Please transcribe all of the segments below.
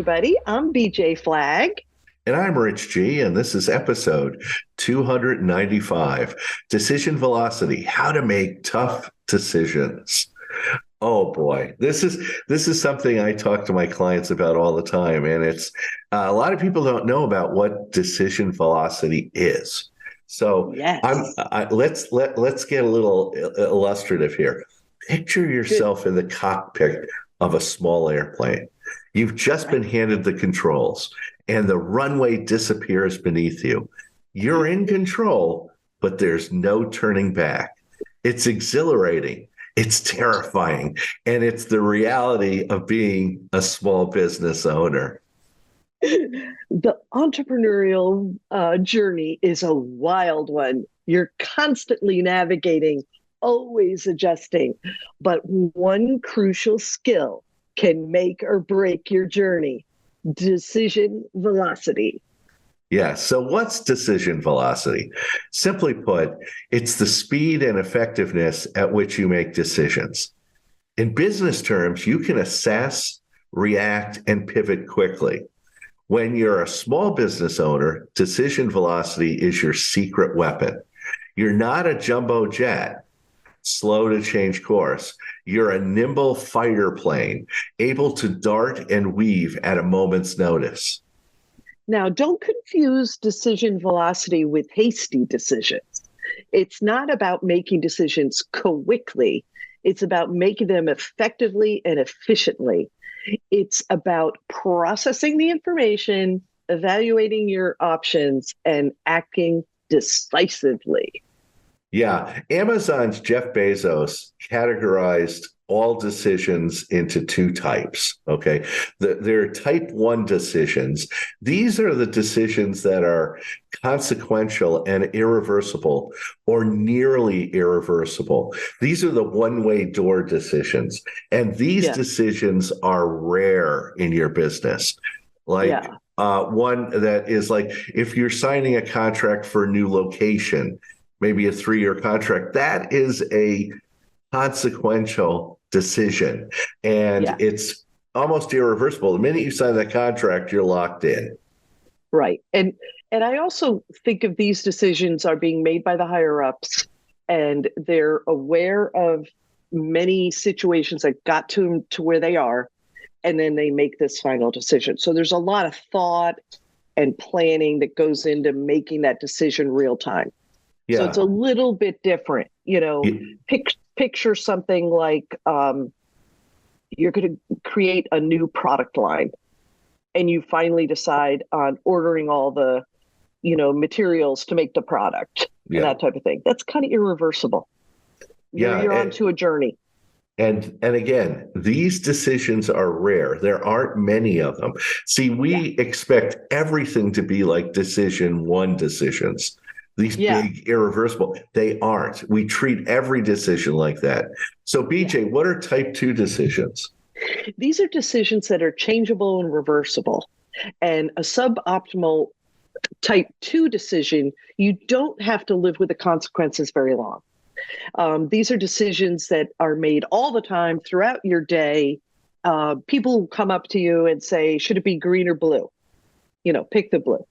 everybody. I'm BJ Flagg. And I'm Rich G, and this is episode 295, Decision Velocity, How to Make Tough Decisions. Oh boy, this is something I talk to my clients about all the time, and it's a lot of people don't know about what decision velocity is. So Yes. let's get a little illustrative here. Picture Good. yourself in the cockpit of a small airplane. You've just been Right. handed the controls, and the runway disappears beneath you. You're in control, but there's no turning back. It's exhilarating. It's terrifying. And it's the reality of being a small business owner. The entrepreneurial journey is a wild one. You're constantly navigating, always adjusting. But one crucial skill can make or break your journey: decision velocity. Yeah. So, what's decision velocity? Simply put, it's the speed and effectiveness at which you make decisions. In business terms, you can assess, react, and pivot quickly. When you're a small business owner, decision velocity is your secret weapon. You're not a jumbo jet, slow to change course. You're a nimble fighter plane, able to dart and weave at a moment's notice. Now, don't confuse decision velocity with hasty decisions. It's not about making decisions quickly, it's about making them effectively and efficiently. It's about processing the information, evaluating your options, and acting decisively. Yeah, Amazon's Jeff Bezos categorized all decisions into two types. Okay. There are type one decisions. These are the decisions that are consequential and irreversible or nearly irreversible. These are the one-way door decisions. And these Yeah, decisions are rare in your business. Like yeah, one that is like if you're signing a contract for a new location, maybe a 3-year contract, that is a consequential decision. And yeah, it's almost irreversible. The minute you sign that contract, you're locked in. right. And I also think of these decisions are being made by the higher ups, and they're aware of many situations that got to where they are, and then they make this final decision. So there's a lot of thought and planning that goes into making that decision real time. So it's Yeah. a little bit different. Picture something like you're going to create a new product line, and you finally decide on ordering all the materials to make the product and Yeah. that type of thing. That's kind of irreversible. You're Yeah. you're onto a journey. And again, these decisions are rare. There aren't many of them. See, Yeah, we expect everything to be like decision one decisions. These yeah, big irreversible, they aren't. We treat every decision like that. So, yeah. BJ, what are type two decisions? These are decisions that are changeable and reversible. And a suboptimal type 2 decision, you don't have to live with the consequences very long. These are decisions that are made all the time throughout your day. People come up to you and say, should it be green or blue? Pick the blue.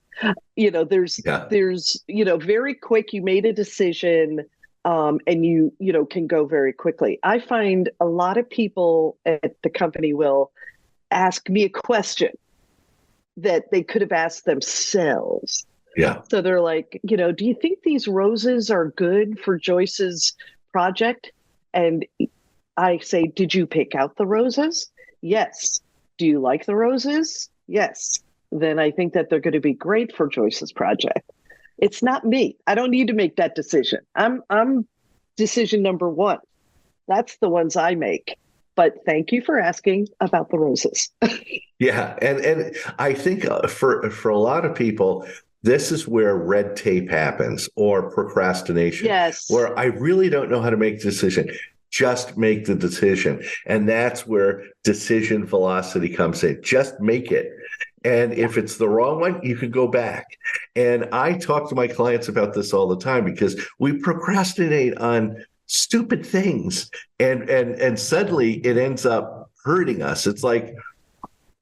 There's Yeah. very quick, you made a decision, and you can go very quickly. I find a lot of people at the company will ask me a question that they could have asked themselves. Yeah. So they're like, do you think these roses are good for Joyce's project? And I say, did you pick out the roses? Yes. Do you like the roses? Yes. Then I think that they're going to be great for Joyce's project. It's not me. I don't need to make that decision. I'm decision number one. That's the ones I make. But thank you for asking about the roses. Yeah. And I think for a lot of people, this is where red tape happens or procrastination, Yes. where I really don't know how to make a decision. Just make the decision. And that's where decision velocity comes in. Just make it. And Yeah. if it's the wrong one, you can go back. And I talk to my clients about this all the time because we procrastinate on stupid things and suddenly it ends up hurting us. It's like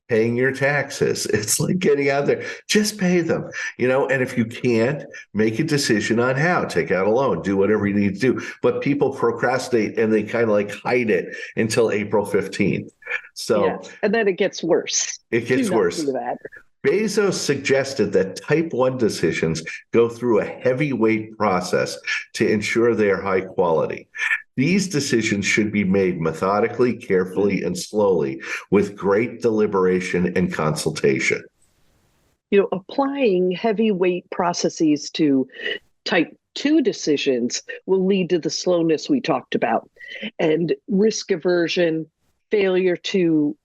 paying your taxes. It's like getting out there, just pay them, and if you can't, make a decision on how, take out a loan, do whatever you need to do. But people procrastinate and they kind of like hide it until April 15th. So and then it gets worse. It gets worse. Do that. Bezos suggested that type 1 decisions go through a heavyweight process to ensure they are high quality. These decisions should be made methodically, carefully, and slowly with great deliberation and consultation. Applying heavyweight processes to type 2 decisions will lead to the slowness we talked about and risk aversion, failure to,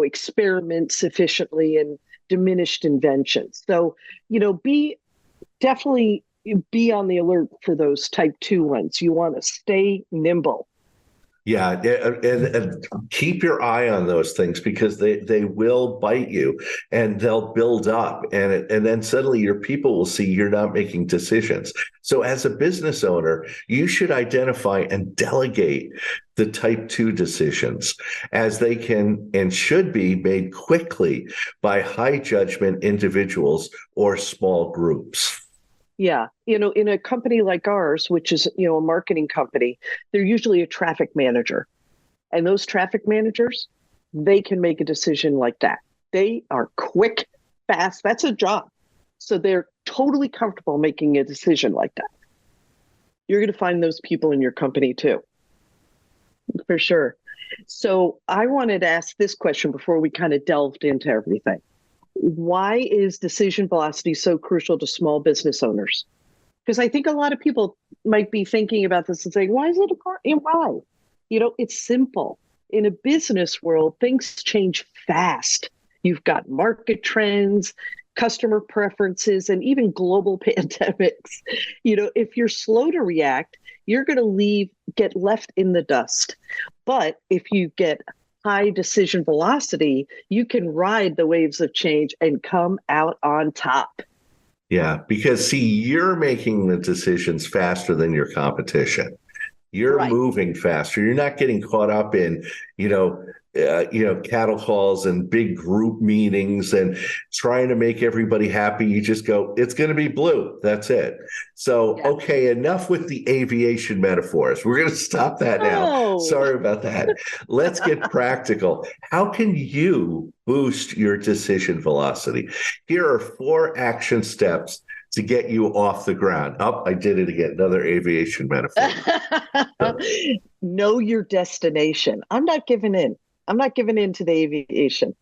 experiment sufficiently, and diminished inventions. So, definitely be on the alert for those type 2 ones. You want to stay nimble. Yeah, and keep your eye on those things because they will bite you and they'll build up, and then suddenly your people will see you're not making decisions. So as a business owner, you should identify and delegate the type 2 decisions, as they can and should be made quickly by high judgment individuals or small groups. Yeah. In a company like ours, which is, a marketing company, they're usually a traffic manager. And those traffic managers, they can make a decision like that. They are quick, fast. That's a job. So they're totally comfortable making a decision like that. You're going to find those people in your company too, for sure. So I wanted to ask this question before we kind of delved into everything. Why is decision velocity so crucial to small business owners? Because I think a lot of people might be thinking about this and saying, why is it important? Why? It's simple. In a business world, things change fast. You've got market trends, customer preferences, and even global pandemics. If you're slow to react, you're going to get left in the dust. But if you get high decision velocity, you can ride the waves of change and come out on top. Yeah, because see, you're making the decisions faster than your competition. You're moving faster. You're not getting caught up in, cattle calls and big group meetings and trying to make everybody happy. You just go, it's going to be blue. That's it. So, okay, enough with the aviation metaphors. We're going to stop that now. Sorry about that. Let's get practical. How can you boost your decision velocity? Here are 4 action steps to get you off the ground. Oh, I did it again. Another aviation metaphor. Know your destination. I'm not giving in. I'm not giving in to the aviation.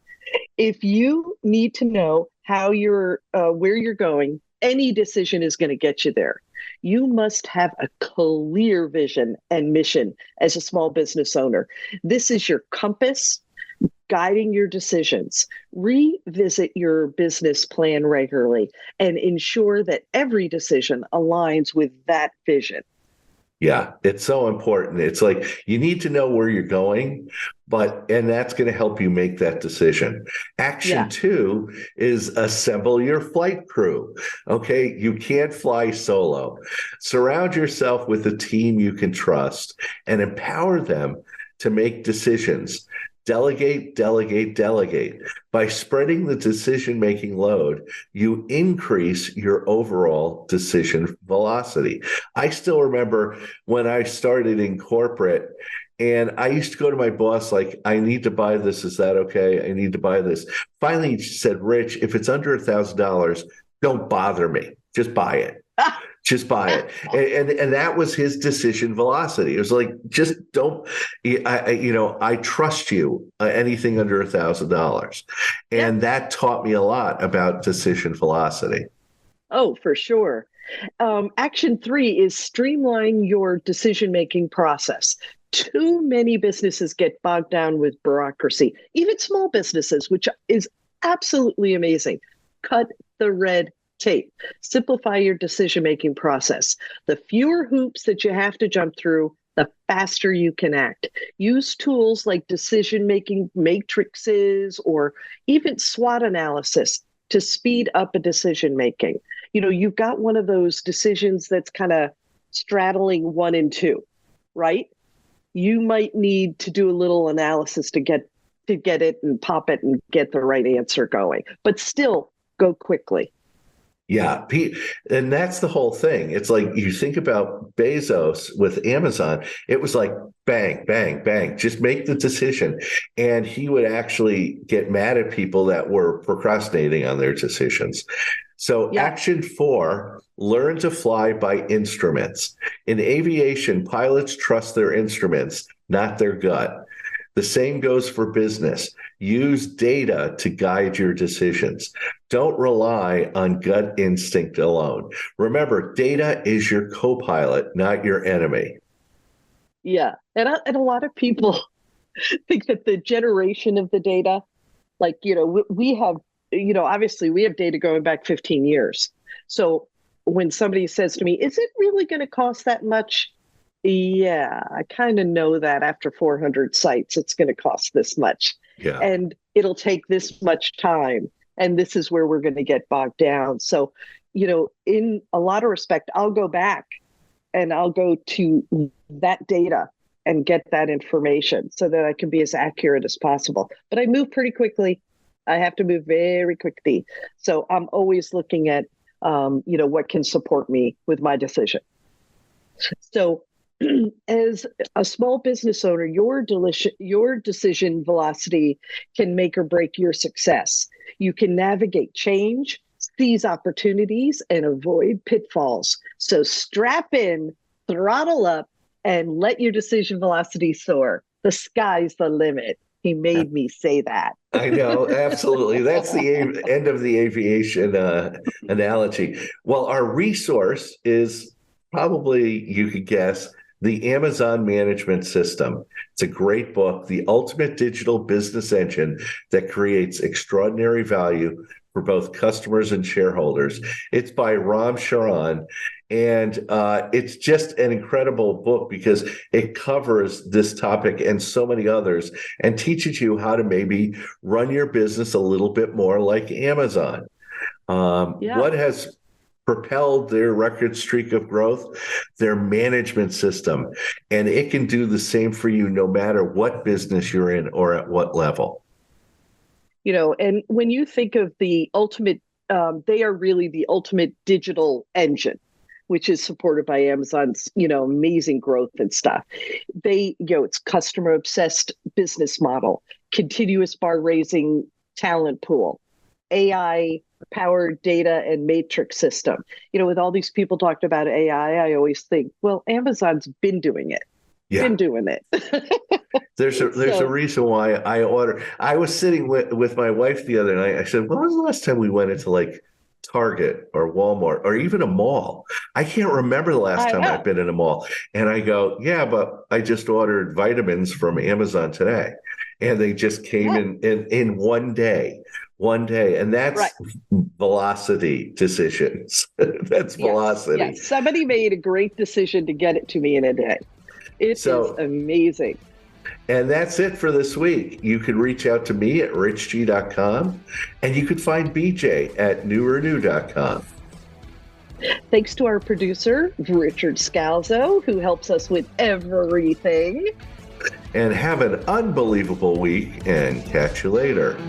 If you need to know how where you're going, any decision is going to get you there. You must have a clear vision and mission as a small business owner. This is your compass guiding your decisions. Revisit your business plan regularly and ensure that every decision aligns with that vision. Yeah, it's so important. It's like you need to know where you're going, and that's going to help you make that decision. Action 2 is assemble your flight crew. Okay, you can't fly solo. Surround yourself with a team you can trust and empower them to make decisions. Delegate, delegate, delegate. By spreading the decision-making load, you increase your overall decision velocity. I still remember when I started in corporate, and I used to go to my boss like, I need to buy this. Is that okay? I need to buy this. Finally, she said, Rich, if it's under $1,000, don't bother me. Just buy it. Just buy it. And that was his decision velocity. It was like, just don't, I trust you, anything under $1,000. And that taught me a lot about decision velocity. Oh, for sure. Action 3 is streamline your decision-making process. Too many businesses get bogged down with bureaucracy, even small businesses, which is absolutely amazing. Cut the red tape. Simplify your decision-making process. The fewer hoops that you have to jump through, the faster you can act. Use tools like decision-making matrices or even SWOT analysis to speed up a decision-making. You've got one of those decisions that's kind of straddling 1 and 2, right? You might need to do a little analysis to get to get it and pop it and get the right answer going, but still go quickly. Yeah, and that's the whole thing. It's like you think about Bezos with Amazon, it was like bang, bang, bang, just make the decision. And he would actually get mad at people that were procrastinating on their decisions. So action 4, learn to fly by instruments. In aviation, pilots trust their instruments, not their gut. The same goes for business. Use data to guide your decisions. Don't rely on gut instinct alone. Remember, data is your co-pilot, not your enemy. Yeah. And a lot of people think that the generation of the data, like, we have, obviously we have data going back 15 years. So when somebody says to me, is it really going to cost that much? Yeah, I kind of know that after 400 sites, it's going to cost this much. Yeah. And it'll take this much time. And this is where we're going to get bogged down. So, in a lot of respect, I'll go back and I'll go to that data and get that information so that I can be as accurate as possible. But I move pretty quickly. I have to move very quickly. So I'm always looking at, what can support me with my decision. So as a small business owner, your decision velocity can make or break your success. You can navigate change, seize opportunities, and avoid pitfalls. So strap in, throttle up, and let your decision velocity soar. The sky's the limit. He made me say that. I know, absolutely. That's the end of the aviation analogy. Well, our resource is probably, you could guess, The Amazon Management System. It's a great book, the ultimate digital business engine that creates extraordinary value for both customers and shareholders. It's by Ram Charan, and it's just an incredible book because it covers this topic and so many others and teaches you how to maybe run your business a little bit more like Amazon. What has propelled their record streak of growth? Their management system. And it can do the same for you no matter what business you're in or at what level. And when you think of the ultimate, they are really the ultimate digital engine, which is supported by Amazon's, amazing growth and stuff. It's customer obsessed business model, continuous bar raising talent pool, AI powered data and matrix system. With all these people talking about AI, I always think, well, Amazon's been doing it. Been doing it. There's a reason why I was sitting with my wife the other night. I said, when was the last time we went into like Target or Walmart or even a mall? I can't remember the last time I've been in a mall. And I go, yeah, but I just ordered vitamins from Amazon today. And they just came in one day. And that's velocity decisions. That's velocity. Yes. Somebody made a great decision to get it to me in a day. It's amazing. And that's it for this week. You can reach out to me at richg.com, and you can find BJ at newrenew.com. Thanks to our producer, Richard Scalzo, who helps us with everything. And have an unbelievable week, and catch you later.